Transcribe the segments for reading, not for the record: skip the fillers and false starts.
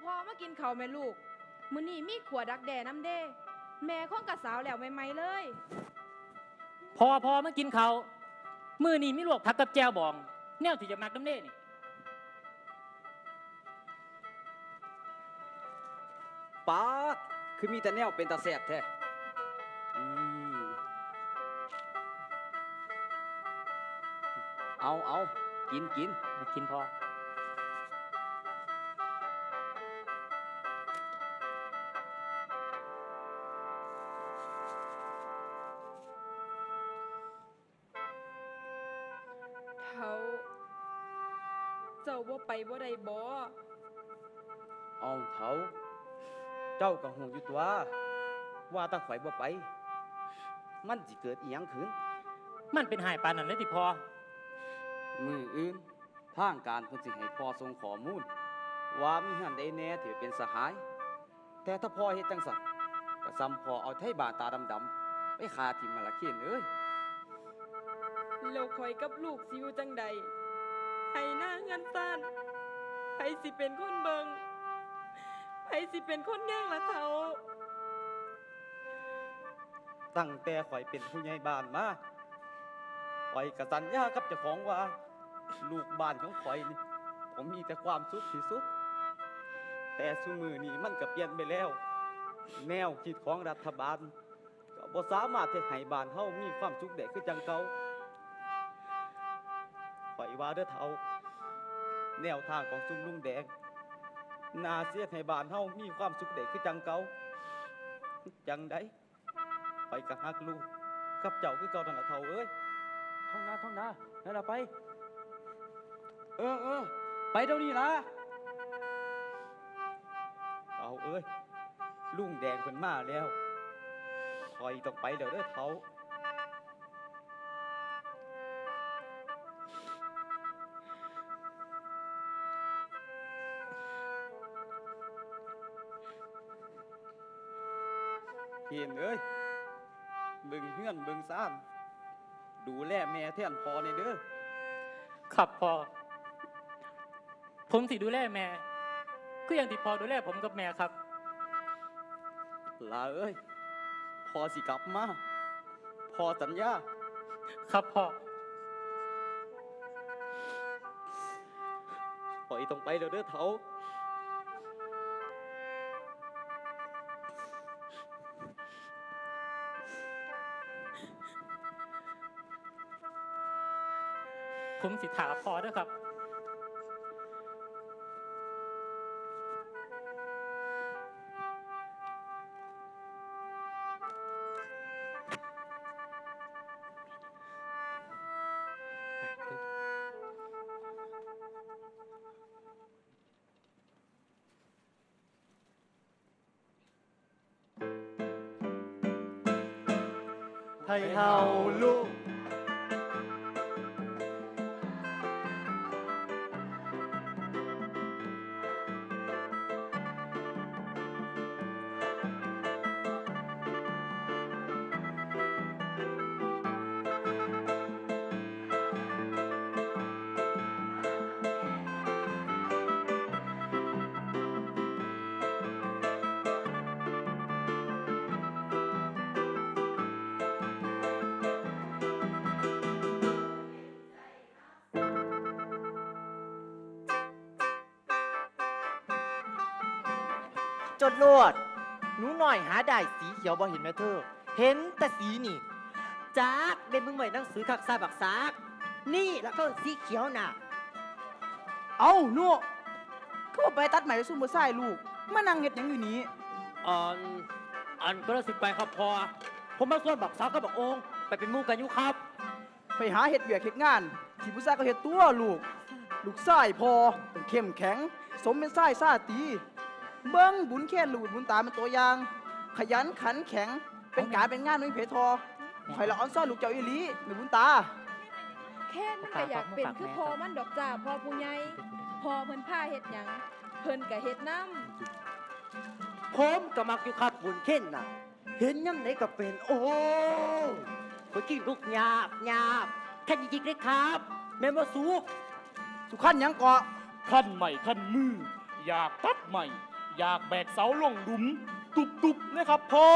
พ่อมากินข้าวแม่ลูกมื้อนี้มีขวดักแด่น้ำเด้แม่ของกะสาวแล้วใหม่ๆเลยพอมากินเขามื้อนี้มีลวกผักกับแจ่วบองแนวที่จะมักน้ำเด้นี่ป๊าดคือมีแต่แนวเป็นตาแซ่บแท้อืมเอากินมากินพอเฒ่าเจ้าบ่ไปบ่ได้บ่เอาเถาเจ้าก็หูอยู่ตัวว่าถ้าข่อยบ่ไปมันสิเกิดอีหยังขึ้นมันเป็นหายปานนั้นเลยติพอมืออื่นทางการเพิ่นสิให้พ่อส่งข้อมูลว่ามีหันใดแน่ที่เป็นสหายแต่ถ้าพ่อเฮ็ดจังซั่นก็ซ้ำพ่อเอาไทบาตาดำๆไปฆ่าทิ่มมาละเขียนเอ้ยแล้วข่อยกับลูกสิอยู่จังใดให้หน้าเงินซ่านไผสิเป็นคนเบิ่งไผสิเป็นคนแย่งล่ะเฒ่าตั้งแต่ข่อยเป็นผู้ใหญ่บ้านมาข่อยก็สัญญากับเจ้าของว่าลูกบ้านของข่อยนี่ผมมีแต่ความสุขที่สุดแต่ซุมื้อนี้มันก็เปลี่ยนไปแล้วแนวคิดของรัฐบาลก็บ่สามารถเฮ็ดให้บ้านเฮามีความสุขได้คือจังเก่าข่อยว่าเด้อเฒ่าแนวทางของซุมลุงแดงน่าสิเฮ็ดให้บ้านเฮามีความสุขได้คือจังเก่าจังได๋ข่อยก็ฮักลูกกับเจ้าคือเก่านั่นล่ะเฒ่าเอ้ยท่องนานั่นล่ะไปไปเดี๋ยวนี้ล่ะเอาเอ้ยลุงแดงเพิ่นมาแล้วคอยต้องไปเดี๋ยวเด้อเฒ่าเห็นเอ้ยเบิ่งเฮือนเบิ่งซ่านดูแลแม่แทนพ่อนี่เด้อครับพ่อผมสิดูแลแม่ก็อย่างที่พ่อดูแลผมกับแม่ครับลาเอ้ยพ่อสิกลับมาพ่อสัญญาครับพ่อพ่ออีต้องไปเดี๋ยวเด้อเฒ่าผมสิถาพ่อเด้อครับให้เฮาลูกจดรวดหนูหน่อยหาได้สีเขียวบ่เห็นแม่เธอเห็นแต่สีนี่จากเด็กมึงใหม่หนังสือคักซาบักซากนี่แล้วก็สีเขียวน่ะเอาหนูก็ไปตัดใหม่ซุ่มบ่ใส่ลูกมานั่งเฮ็ดหยังอยู่นี้อันก็ได้สิไปครับพอผมมาส่วนบักซากกับบักโองไปเป็นหมู่กันอยู่ครับไปหาเฮ็ดเวียกเฮ็ดงานที่ผู้ชายก็เฮ็ดตัวลูกชายพอต้องเข้มแข็งสมเป็นชายชาตรีเบิ่งบุญแค่ลูกบุญตาเป็นตัวอย่างขยันขันแข็งเป็นการเป็นงานไม่เพทอข่อยละออนซ่อนลูกเจ้าอีหลีแม่บุญตาแค่มันก็อยากเป็นคือพ่อมันดอกจ้าพ่อผู้ใหญ่พ่อเพิ่นพาเฮ็ดหยังเพิ่นก็เฮ็ดนำผมก็มักอยู่ครับบุญเข่นน่ะเห็นยังไหนก็เป็นโอ้ข่อยกินลูกหยาบแค่ยิกๆเลยครับแม่นบ่สุขั้นหยังเกาะขั้นใหม่ขั้นมือ อยากตัดใหม่ อยากแบกเสาลงหลุม ตุบๆนะครับพอ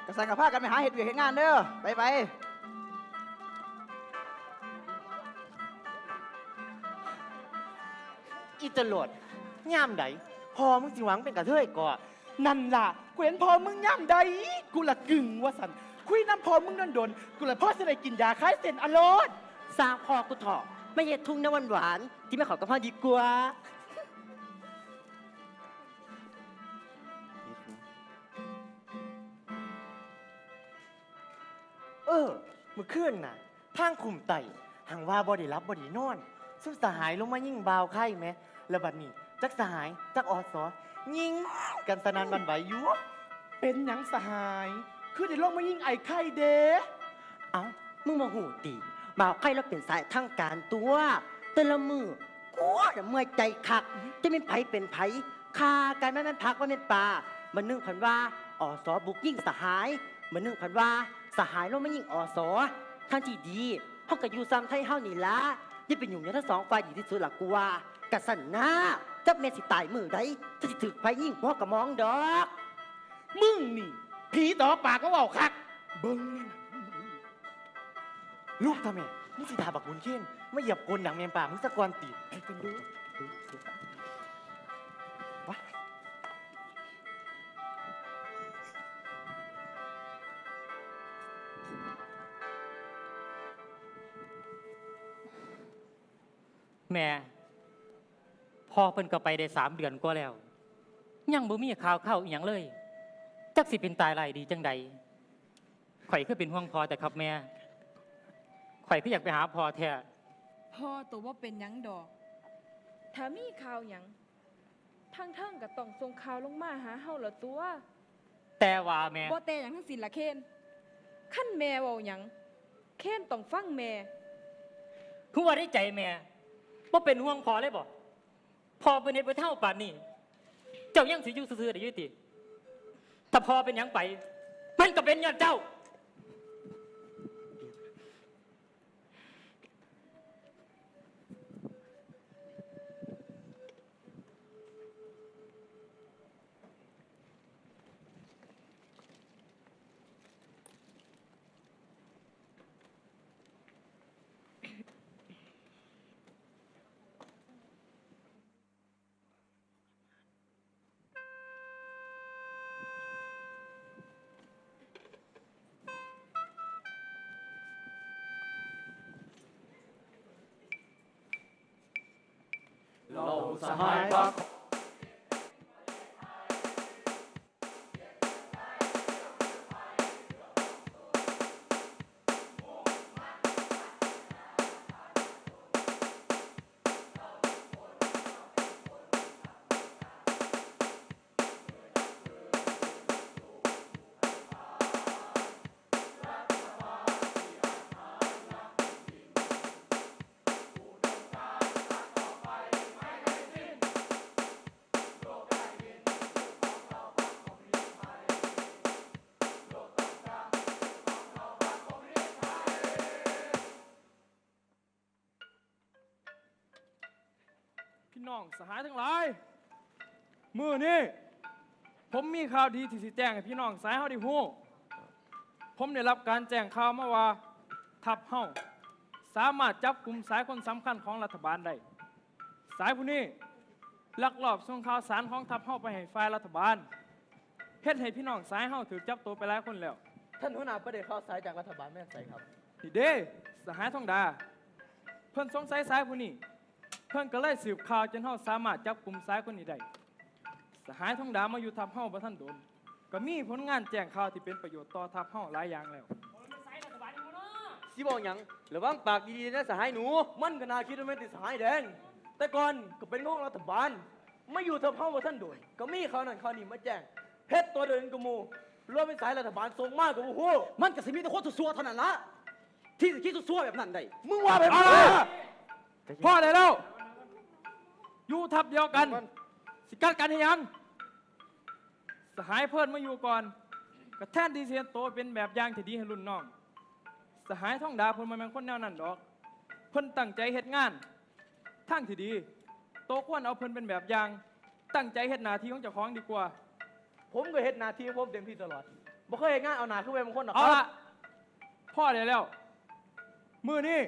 กระสันกับพากันไปหาเห็ดเวียกเห็ดงานเด้อไป อีตลอดย่ามใดพอมึงสิหวังเป็นกระเทยก่อ นั่นล่ะกูเห็นพอมึงย่ำใดกูละกึ่งว่าสันคุยน้ำพอมึงนั่นโดนกูละพ่อจะได้กินยาคลายเส้นอรรถ สร้างพอกูเถาะไม่เย็ดทุ่งน้ำหวานๆที่ไม่ขอกระเพาะดีกว่า เมื่อคืนน่ะทางคุมไต่หังว่าบ่ได้รับบ่ได้นอนซุ่มสหายลงมายิ่งบาวไข่ไหมแล้วบัดนี้จักสหายจักอสยิงกันสนานบันไหวอยู่ เป็นหยังสหาย คือได้ลงมายิงไอ้ไข่เด้ เอ้ามึงมาหูตีบาวไข่แล้วเป็นสายทางการตัวแต่ละมือกูจะเมื่อยใจคักจะเป็นไผเป็นไผคากันไม่แม่นพักว่าแม่นป่ามันนึงพันว่าอสบุกยิ่งสหายมันนึงพันว่าสหายลงมายิ่งอสทางที่ดีเฮาก็อยู่ซ้ำไทยเฮานี่ละอย่าเป็นอยู่ในทั้งสองฝ่ายดีที่สุดล่ะกูว่ากะสั่นนะจักแม่สิตายมือใดถ้าสิถึกไผยิ่งหัวกะมองดอก มึงนี่ ผีต่อปากก็เว่าคัก เบิ้งนี่นะ ลูกทำไมนี่สิทาบักบุญเข่นไม่เหยียบโกนหนังเมียนป่ามึงสักวันติดให้กันดูวะ แม่พ่อเพิ่นก็ไปได้3 เดือนกว่าแล้ว ยังบ่มีข่าวเข้าอีหยังเลยจักสิเป็นตายไรดีจังใดข่อยคือเป็นห่วงพ่อแต่ครับแม่ข่อยคืออยากไปหาพ่อแท้ พ่อตัวว่าเป็นหยังดอก ถ้ามีข่าวหยังทางเทิงก็ต้องส่งข่าวลงมาหาเฮาละตัว แต่ว่าแม่ บ่แต่หยังทั้งสิ้นละเคนขั้นแม่เว้าหยังเคนต้องฟังแม่ คือว่าได้ใจแม่บ่เป็นห่วงพ่อเลยบ่พ่อเป็นเฮ็ดบ่เท่าปานนี้เจ้ายังสิอยู่ซื่อๆได้อยู่ติถ้าพ่อเป็นหยังไป มันก็เป็นย้อนเจ้า เราสหายพัก พี่น้องสหายทั้งหลายมื้อนี้ผมมีข่าวดีที่สิแจ้งให้พี่น้องสายเฮาได้ฮู้ผมได้รับการแจ้งข่าวมาว่าทัพเฮาสามารถจับกลุ่มสายคนสำคัญของรัฐบาลได้สายผู้นี้ลักลอบส่งข่าวสารของทัพเฮาไปให้ฝ่ายรัฐบาลเฮ็ดให้พี่น้องสายเฮาถูกจับตัวไปหลายคนแล้ว ท่านหัวหน้าประเด็นข่าวสายจากรัฐบาลแม่นใสครับ นี่เด้สหายทองดา เพิ่นสงสัยสายผู้นี้เพิ่นก็เลยสืบข่าวจนเฮาสามารถจับกลุ่มสายคนนี้ได้สหายทองดามาอยู่ทัพเฮาบ่ทันโดนก็มีผลงานแจ้งข่าวที่เป็นประโยชน์ต่อทัพเฮาหลายอย่างแล้ว สิบอกหยังระวังปากดีๆนะสหายหนู มันก็น่าคิดว่าแม่นติสหายแดง แต่ก่อนก็เป็นของรัฐบาลมาอยู่ทัพเฮาบ่ท่านโดนก็มีเขานั่นเขานี่มาแจ้งเฮ็ดตัวเดินกับหมู่รวมเป็นสายรัฐบาลส่งมากกับฮู้มันก็สิมีแต่คนซัวๆเท่านั้นละที่สิคิดซัวๆแบบนั้นได้มึงว่าแบบนั้น พ่อได้แล้ว อยู่ทัพเดียวกัน สิกัดกันให้ยัง สหายเพิ่นมาอยู่ก่อนก็แทนที่เสียโตเป็นแบบอย่างที่ดีให้รุ่นน้อง สหายท่องดาเพิ่นมาแม่นคนแนวนั้นดอก เพิ่นตั้งใจเฮ็ดงานทางที่ดี โตควรเอาเพิ่นเป็นแบบอย่าง ตั้งใจเฮ็ดหน้าที่ของเจ้าของดีกว่า ผมก็เฮ็ดหน้าที่ของผมเต็มที่ตลอดบ่เคยเฮ็ดงานเอาหน้าคือไปบางคนหรอกค เอา รับ ละพ่อได้แล้ว มือนี้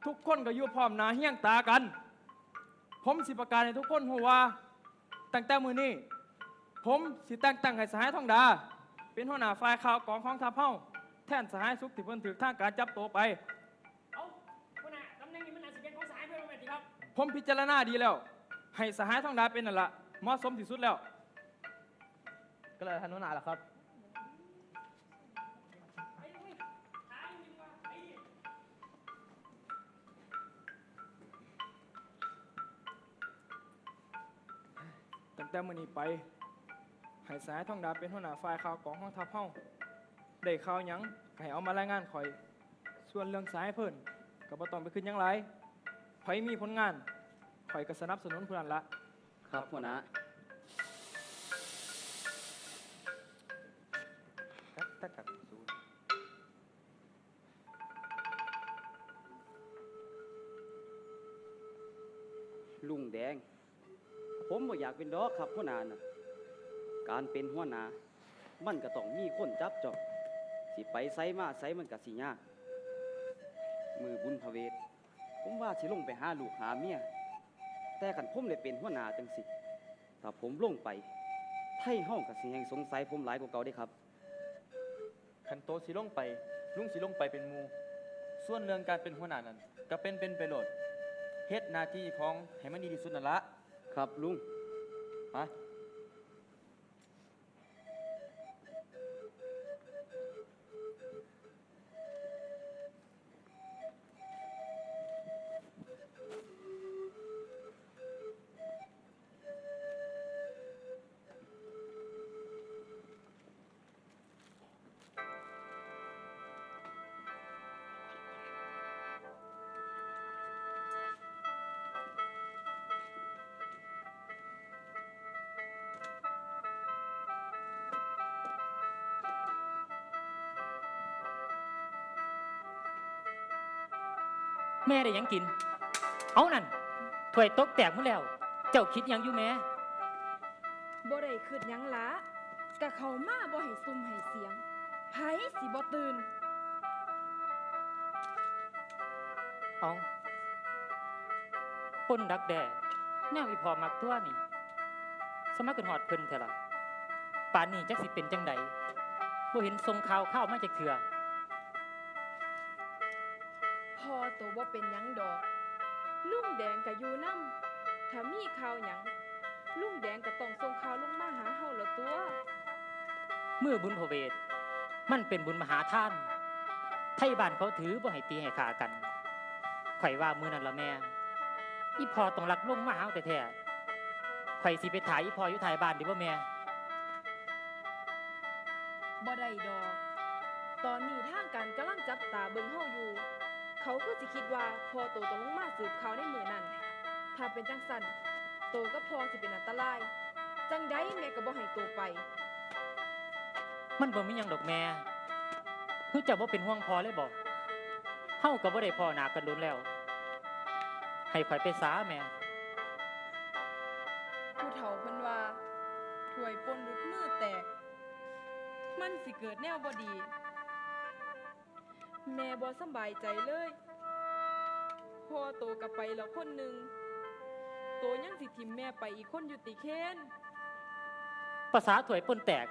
ทุกคนก็อยู่พร้อมหน้าเฮี้ยงตากัน ผมสิประกาศให้ทุกคนรู้ว่าตั้งแต่มือนี้ผมสิแต่งตั้งให้สหายทองดา เป็นหัวหน้าฝ่ายข่าวกองทัพเฮาแทนสหายสุขที่เพิ่นถูกทางการจับตัวไป เอาหัวหน้าตำแหน่งนี้มันน่าสิเป็นของสหายเพิ่นบ่แม่นติครับ ผมพิจารณาดีแล้ว ให้สหายทองดาเป็นนั่นละเหมาะสมที่สุดแล้ว ก็เลยท่านหัวหน้าล่ะครับ ตั้งแต่มื้อนี้ไป ให้สหายทองดาเป็นหัวหน้าฝ่ายข่าวกองทัพเฮาได้ข่าวหยังก็ให้เอามารายงานข่อย ส่วนเรื่องสหายเพิ่นก็บ่ต้องไปขึ้นหยังหลายไผมีผลงานข่อยก็สนับสนุนผู้นั้นละ ครับหัวหน้า ลุงแดง ผมบ่อยากเป็นดอกครับหัวหน้าน่ะการเป็นหัวหน้ามันก็ต้องมีคนจับจอบสิไปไสมาไสมันก็สิยากมือบุญพระเวทผมว่าสิลงไปหาลูกหาเมียแต่คันผมได้เป็นหัวหน้าจังสิถ้าผมลงไปไทเฮาก็สิแฮงสงสัยผมหลายกว่าเก่าเด้ครับ คันโตสิลงไปลุงสิลงไปเป็นหมู่ส่วนเรื่องการเป็นหัวหน้านั้นก็เป็นไปโลดเฮ็ดหน้าที่ของให้มันดีที่สุดนั่นละ ครับลุง ฮะ แม่ได้หยังกิน เอานั่นถ้วยตกแตกหมดแล้ว เจ้าคิดหยังอยู่แม่ บ่ได้คิดหยังละกะเขามาบ่ให้ซุ่มให้เสียงไผสิบ่ตื่น เอาปนดักแด่แนวอีพอมักตัวนี่ สมัครกันหอดเพิ่นเถอะล่ะป่านนี้จักสิเป็นจังใดบ่เห็นทรงข่าวเข้ามาจากเถื่อ พอตัวบ่เป็นหยังดอก ลุงแดงก็อยู่นำถ้ามีข่าวหยังลุงแดงก็ต้องส่งข่าวลงมาหาเฮาละตัว เมื่อบุญพระเวทมันเป็นบุญมหาทาน ไทยบ้านเขาถือบ่ให้ตีให้ขากันข่อยว่ามื้อนั้นละแม่ อีพอต้องรักลงมาหาแต่แท้ๆข่อยสิไปถ่ายอีพออยู่ถ่ายบ้านดีบ่แม่ บ่ได้ดอก ตอนนี้ทางการกำลังจับตาเบิ่งเฮาอยู่ เขาคือสิคิดว่าพอโตต้องลงมาสืบข่าวในมื้อนั้น ถ้าเป็นจังซั่นโตกับพอสิเป็นอันตราย จังใดแม่ก็บ่ให้โตไป มันบ่มีหยังดอกแม่คือเจ้าบ่เป็นห่วงพอเลยบ่เฮาก็บ่ได้พ้อหน้ากันโดนแล้ว ให้ข่อยไปซาแม่ ผู้เฒ่าเพิ่นว่าถ้วยปนหลุดมือแตก มันสิเกิดแนวบ่ดี แม่บ่สำบายใจเลยพ่อโตกลับไปแล้วคนหนึ่งโตยังสิทิมแม่ไปอีกคนอยู่ติเคน ภาษาถวยปนแตก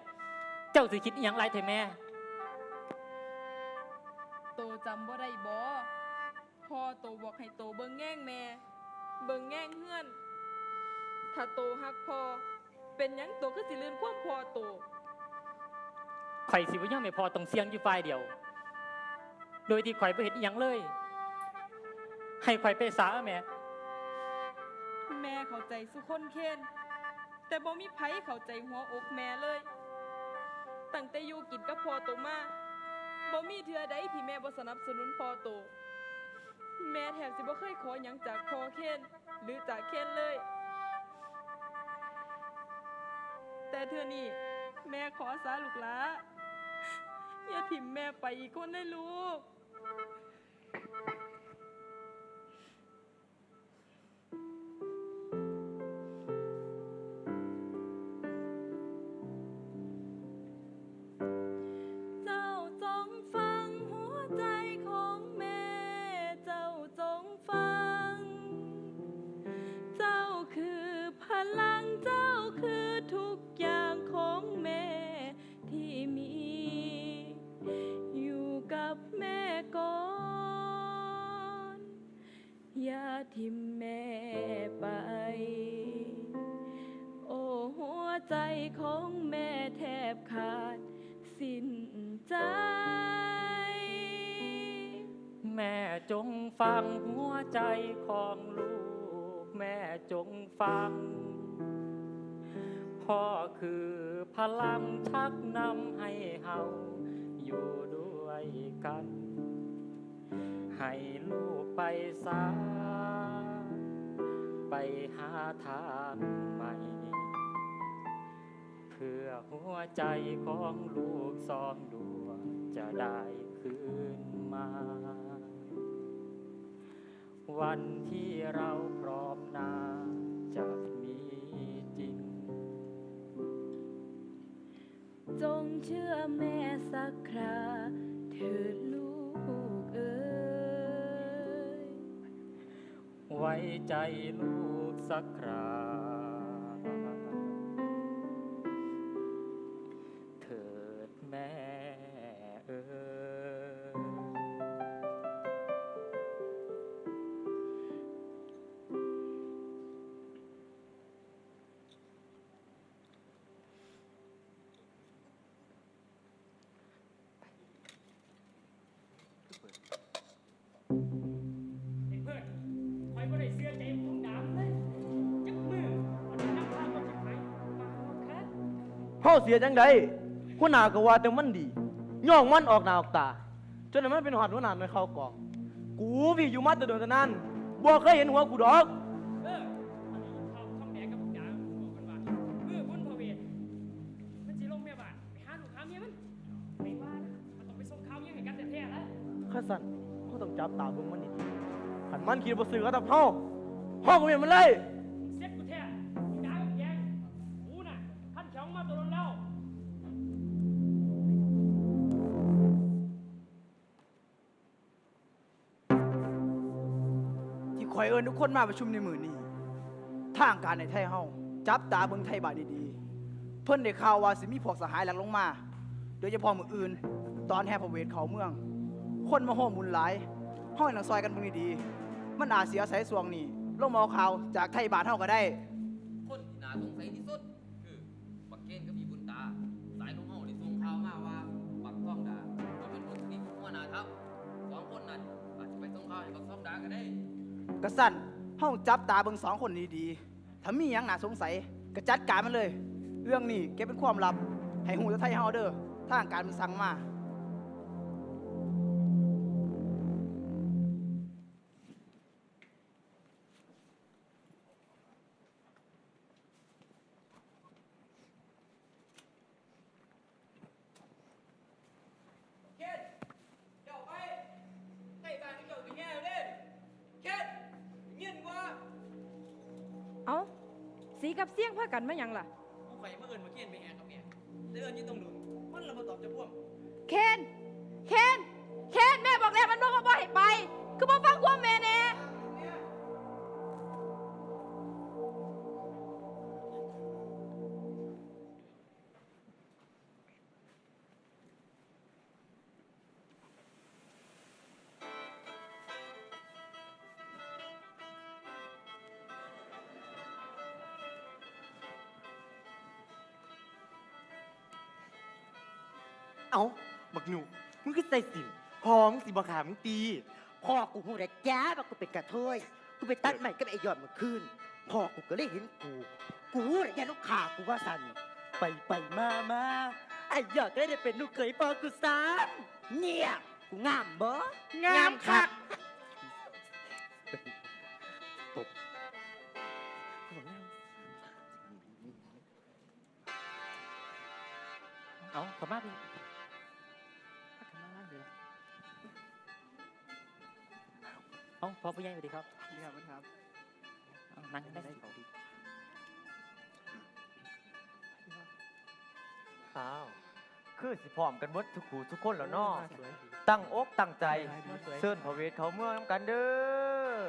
เจ้าสิคิดอิหยังไรเถอะแม่ โตจำบ่ได้บ่พ่อโตบอกให้โตเบิ่งแง่งแม่ เบิ่งแง่งเฮือน ถ้าโตฮักพ่อเป็นหยังโตก็สิลืนความพ่อโต ข่อยสิบ่ยอมให้พอต้องเสียงอยู่ฝ่ายเดียว โดยที่ข่อยบ่เห็นอิหยังเลย ให้ข่อยไปซาแม่ แม่เข้าใจสุคนเคนแต่บ่มีไผเข้าใจหัวอกแม่เลย ตั้งแต่อยู่กินกับพ่อโตมาบ่มีเทื่อใดที่แม่บ่สนับสนุนพ่อโต แม่แทบสิบ่เคยขอหยังจากพ่อเคนหรือจากเคนเลย แต่เทื่อนี้แม่ขอสาลูกหลาอย่าถิ่มแม่ไปอีกคนได้ลูก ผ กับแม่ก่อน อย่าทิมแม่ไป โอ้หัวใจของแม่แทบขาดสิ้นใจ แม่จงฟังหัวใจของลูก แม่จงฟัง พ่อคือพลังชักนำให้เฮาอยู่ด้วยกัน ให้ลูกไปสาไปหาทางใหม่ เพื่อหัวใจของลูกสองดวงจะได้คืนมา วันที่เราพร้อมหน้าจะมีจริง จงเชื่อแม่สักคราเถิดลูกเอ๋ย ไว้ใจลูกสักคราเถิดแม่เอ๋ย เพื่อนคอยบ่ได้เสื้อใจผมดำเลยจักมือมันนับภาพกับไปมาครับ เฮาเสียจังใดหัวหน้าก็ว่าแต่มันดีย่องมันออกหน้าออกตา จนให้มันเป็นหอดหัวหน้าในเข้ากอง กูพี่อยู่มาแต่โดนแต่นั้นบ่เคยเห็นหัวกูดอก เอออันนี้เขาทำแดงกับผมดำบอกกันว่ามือบุญพระเวทมันสิลงแม่บ้านไปหาลูกหาเมียมันไปว่านะมันต้องไปส่งข่าวยังให้กันแต่แท้แล้ว ข้าสั่นเขาต้องจับตาเบิ่งมันดีๆหันมันคิดบ่ซื้อก็ตับเฮาก็เห็นมันเลย เซ็ตกูแท้มึงด่ากับแกกูน่ะขั้นแข็งมาตัวนั้นแล้ว ที่คอยเอิ้นทุกคนมาประชุมในมื้อนี้ทางการในไทยเฮาจับตาเบิ่งไทยบาดดีๆ เพิ่นได้ข่าวว่าสิมีพวกสหายหลักลงมา โดยเฉพาะมื้ออื่น ตอนแห่พระเวทเข้าเมือง คนมาโหมบุญหลายห้อยหนังซอยกันเบิ่งดีๆมันอาจสิอาศัยสวงนี้ลงมาเอาข่าวจากไทยบาดเฮาก็ได้ คนที่น่าสงสัยที่สุด คือบักเกนกับพี่บุญตา สายของเฮาได้ส่งข่าวมาว่าบักทองดาเขาเป็นคนสนิทของหัวหน้าทัพสองคนนั้นอาจจะไปส่งข่าวให้บักทองดาก็ได้ กระสั่นเฮาจับตาเบิ่งสองคนนี้ดีๆถ้ามีหยังน่าสงสัยก็จัดการมันเลย เรื่องนี้เก็บเป็นความลับ ให้หูแต่ไทยเฮาเด้อทางการมันสั่งมา เอ้า สีกับเสียงพากันมาหยังล่ะ ผู้ใครมาเอิญมาเกียนไปแหงกับแม่แต่เอิญยี่ตรงหนุนมันระเบิดตอบจะพ่วง เคนเคนเคนแม่บอกแล้วมันบอกว่าบ่ให้ไป คือบ่ฟังความแม่แน่ เอาบักหนูมึงก็ใส่สินห้องสิบักขามึงตีพ่อกูหูได้แจ้ว่ากูเป็นกระเทยกูไปตัดใหม่ก็ไปไอ้ยอดเมื่อคืนพ่อกูก็เลยเห็นกูได้ยันลูกขากูว่าสั่นไปมาไอ้ยอดก็ได้เป็นลูกเขยพ่อกูซะเนี่ยกูงามบ่งามคักตบ เอาขมาพี่เอาพอผู้ใหญ่สวัสดีครับ นี่ครับครับ เอานั่งได้สิ อ้าว คือสิพร้อมกันเบิดทุกคู่ทุกคนแล้วเนาะตั้งอกตั้งใจเชิญพระเวทเขาเมืองนำกันเด้อ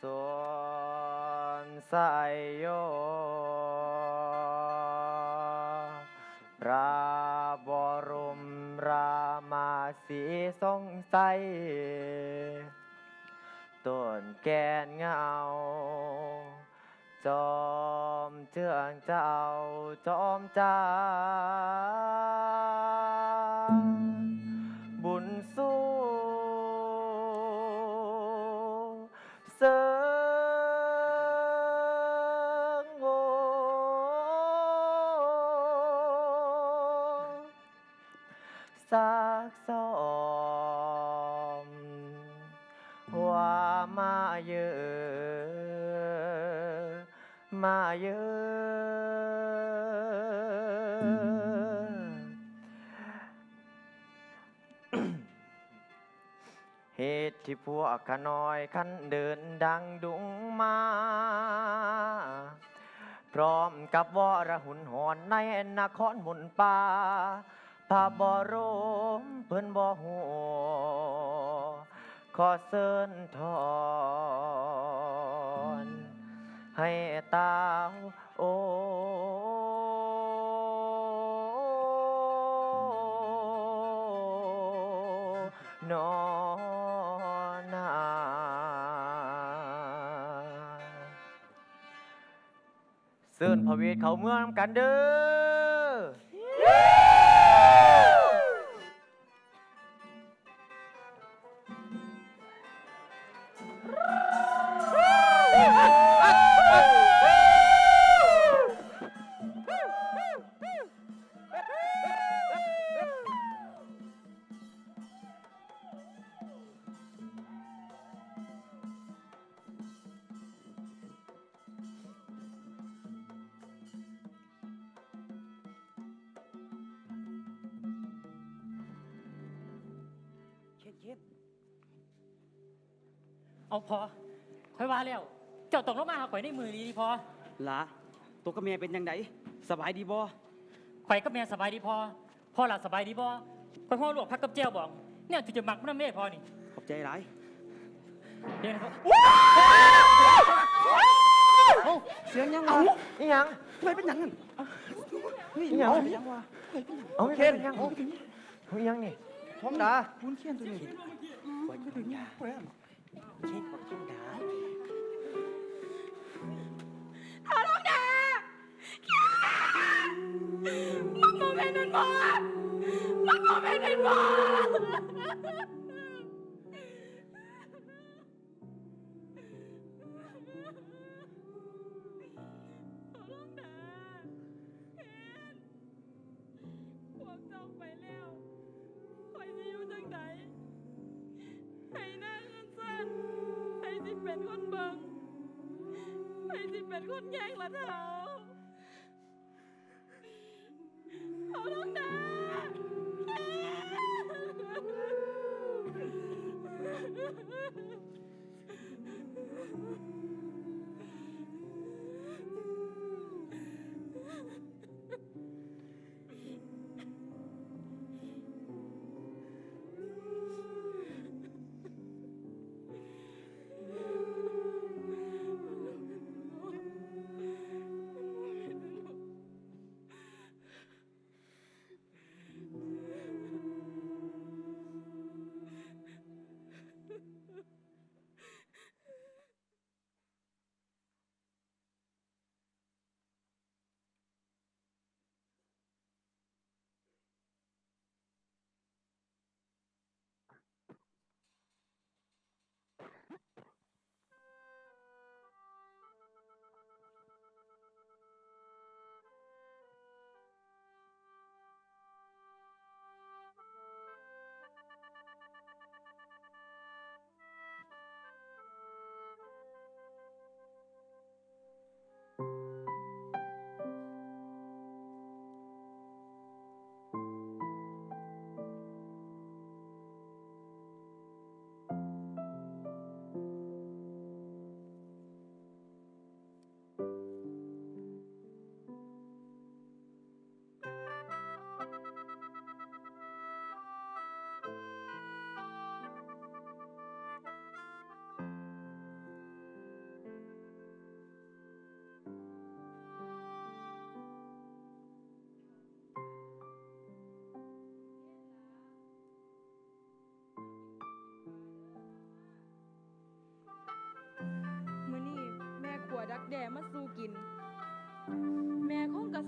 ส่วนสายโยพระบรม รามาสีสงสัยต้นแกนเงาจอมเจืองเจ้าจอมจางบุญสู้เสิงโอสักสอมว่ามาเยอะมาเยอะเหตุที่พวกขน้อยขันเดินดังดุงมา พร้อมกับวรหุนหอนในนครมุนป่าพาบรมเพิ่นบ่หูขอเชิญถอนให้ตาวโอนอนา เซิ่นพระเวทเขาเมืองนำกันเด้อ เอาพอค่อยว่าแล้ว เจ้าตกลงมาหาข่อยในมือนี้พอ หลาตัวกับแม่เป็นยังไงสบายดีบ่ ข่อยกับแม่สบายดีพอพ่อหลับสบายดีบ่ข่อยพ่อลวกพักกับเจ้าบอกเนี่ยถึงจะมักมันแม่พอนี่ ขอบใจหลาย เดี๋ยวนะครับ เสียงยังวะ อีหยัง เฮ้ยเป็นหยังนั่นเฮ้ย อีหยัง เป็นหยังวะ เอา เคนอีหยังเอาอีหยังนี่ ท้องดาบุญเขียนตัวนี้ไปถึงไปอ่ะ เช่นบอกเช่นดา มันโมเมนต์นั้นบ่มันโมเมนต์นั้นบ่พวกเจ้าไปแล้วข่อยสิอยู่จังใดให้หน้าเงินสั่นให้สิเป็นคนเบิ่งให้สิเป็นคนแย่งละเท้าเอาลงนะ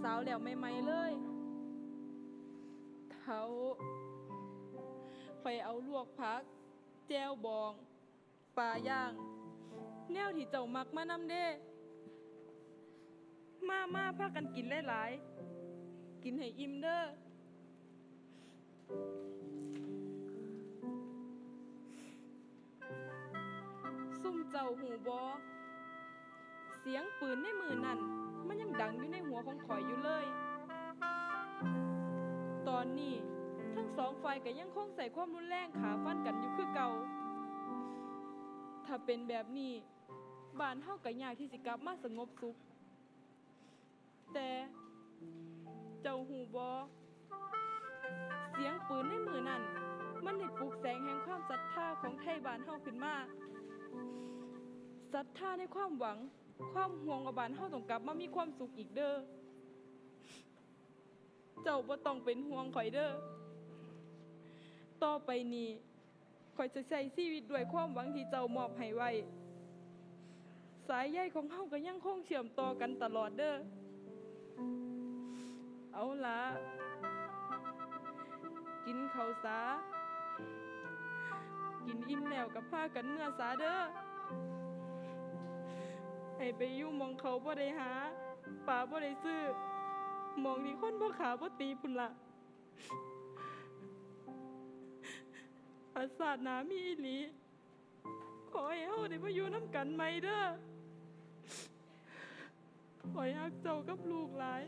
สาวแล้วใหม่ๆเลยเท้าข่อยเอาลวกผัก แจวบองปลาย่าง แนวที่เจ้ามักมานำเด้มาพากันกินหลายๆ กินให้อิ่มเด้อ ซุ่มเจ้าหูบอเสียงปืนในมือนั่นมันยังดังอยู่ในหัวของข่อยอยู่เลย ตอนนี้ทั้งสองฝ่ายก็ยังคงใส่ความรุนแรงขาฟันกันอยู่คือเก่า ถ้าเป็นแบบนี้บ้านเฮาก็ยากที่สิกลับมาสงบสุข แต่เจ้าหูบอเสียงปืนในมือนั่นมันได้ปลุกแสงแห่งความศรัทธาของไทยบ้านเฮาขึ้นมาศรัทธาในความหวัง ความห่วงว่าบ้านเฮาต้องกลับมามีความสุขอีกเด้อ เจ้าบ่ต้องเป็นห่วงข่อยเด้อ ต่อไปนี้ข่อยจะใช้ชีวิตด้วยความหวังที่เจ้ามอบให้ไว้ สายใยของเฮาก็ยังคงเชื่อมต่อกันตลอดเด้อ เอาล่ะ กินข้าวสา กินอิ่มแล้วกับพากันเมื่อสาเด้อ ให้ไปอยู่หมองเขาบ่ได้หาป่าบ่ได้ซื้อหมองที่คนบ่ขาบ่ตีพุ่นละอาสาสนามีอีหลี ขอให้เฮาได้มาอยู่น้ำกันใหม่เด้อขอให้ฮักเจ้ากับลูกหลาย